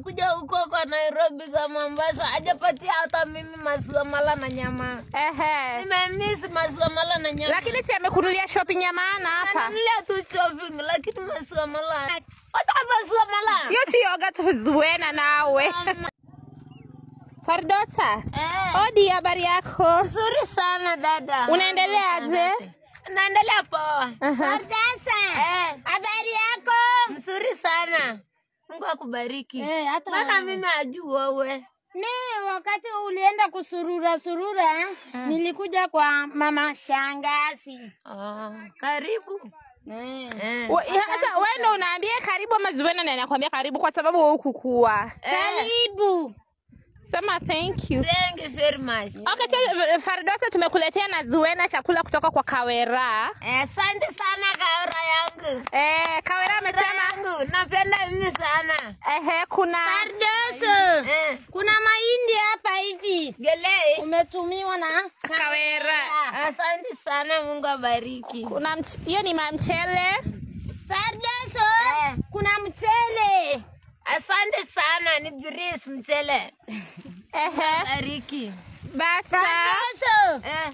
nakuja huko kwa Nairobi kama Mombasa, hajapatia hata mimi maziwa mala na nyama. Nimemiss maziwa mala na nyama. Lakini si amekunulia shopping ya maana hapa. Ananulia tu shopping lakini maziwa mala. Hata maziwa mala. Hiyo si yogurt Zuena nawe. Fardosa. Odi, habari yako? Nzuri sana dada. Unaendelea aje? Naendelea poa. Fardosa. Habari yako? Nzuri sana. Mungu akubariki. Maana mimi najua wewe. Wakati ulienda kusurura nilikuja kwa mama shangazi. Karibu. Sasa wewe ndo unaambia karibu ama Zuena na anakuambia karibu kwa sababu wewe hukukua. Karibu. Sema thank you. Thank you very much. Okay, so Fardosa tumekuletea na Zuena chakula kutoka kwa Kawera. Asante sana Kawera yangu. Kawera amesema yangu napenda mimi sana. Kuna Fardosa. Kuna mahindi hapa hivi. Gele. Umetumiwa na Kawera. Asante sana, Mungu abariki. Kuna hiyo ni mchele. Fardosa. Kuna mchele. Asante sana, ni Bris mchele. Bariki. Basta.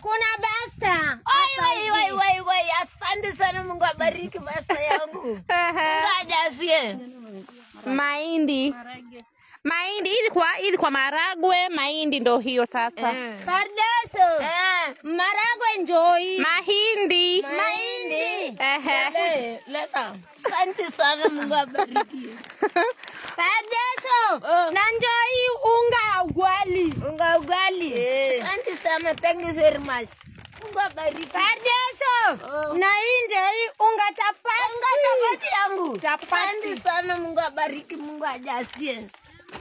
Kuna basta. Wai. Asante sana, Mungu abariki basta yangu. Mungu ajazie. Mahindi ili kwa maragwe, mahindi ndo hiyo sasa. Fardosa. Maragwe njoi. Mahindi. Leta. Asante sana, Mungu abariki. Fardosa. Na njoi unga ugali. Asante sana, thank you very much. Mungu abariki. Fardosa. Na njoi unga chapati yangu. Asante sana, Mungu abariki, Mungu ajazie.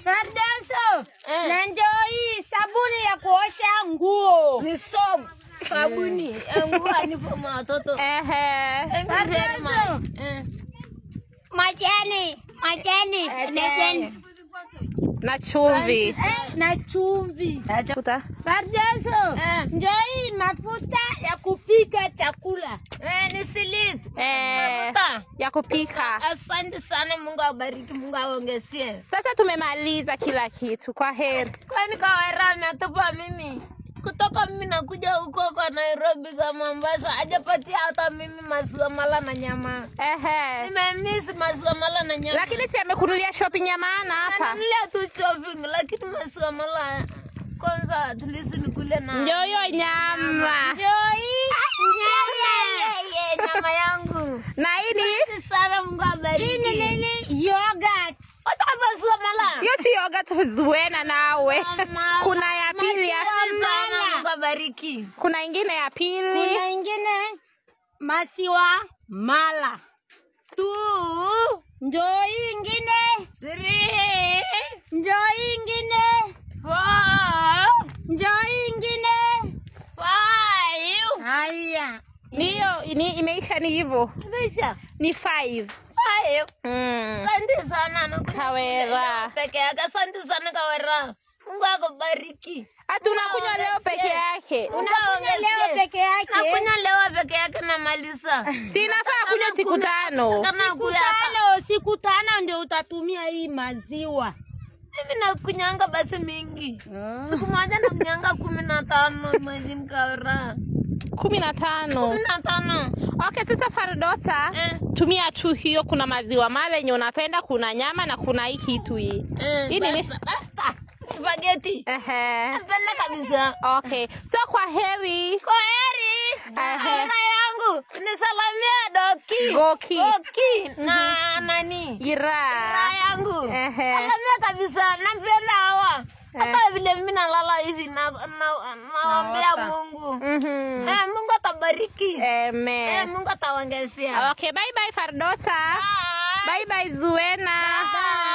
Fardosa. Na njoi sabuni ya kuosha nguo. Ni soap. Sabuni yangu anipo watoto. Fardosa. Majani. Na chumvi. Fardosa. Njoi mafuta ya kupika chakula. Ni silit. Ya kupika. Asante sana, Mungu abariki, Mungu aongezie. Sasa tumemaliza kila kitu. Kwa heri. Kwani Kawera ametupa mimi? Kutoka mimi nakuja huko kwa Nairobi kama Mombasa, hajapatia hata mimi maziwa mala na nyama. Nimemiss maziwa mala na nyama. Lakini si amekunulia shopping ya maana hapa. Ananulia tu shopping lakini maziwa mala kwanza at least nikule na. Ndio hiyo nyama. Nyama yangu. Na hili sana, Mungu abariki. Nini yogurt. Hata maziwa mala. Hiyo si yogurt Zuena nawe. Kuna ya pili ya sana, Mungu abariki. Kuna ingine ya pili. Kuna ingine maziwa mala. 2. Njoi ingine. 3. Njoi ingine. 4. Njoi ingine. 5. Haya. Imeisha ni hivyo. Imeisha. Ni 5. 5. Asante sana Kawera. Peke yake. Asante sana Kawera. Mungu akubariki. Hatuna kunywa leo peke yake. Unakunywa leo peke yake. Nakunywa leo peke yake na malisa. Sinafaa kunywa siku 5. Siku 5 ndio utatumia hii maziwa. Mimi nakunyanga basi mingi. Siku moja nakunyanga 15 mwezi Kawera. 15. Okay, sasa Fardosa, tumia tu hiyo. Kuna maziwa mala yenye unapenda, kuna nyama na kuna hii kitu hii. Hii ni pasta. Spaghetti. Napenda kabisa. Okay. So kwa heri. Kawera yangu. Nisalamia Goki. Na nani? Ira yangu. Salamia kabisa. Napenda hawa. Hata vile mimi nalala hivi naombea Mungu. Mungu atabariki. Amen. Mungu atawaongezea. Okay, bye bye Fardosa. Bye bye Zuena. Bye.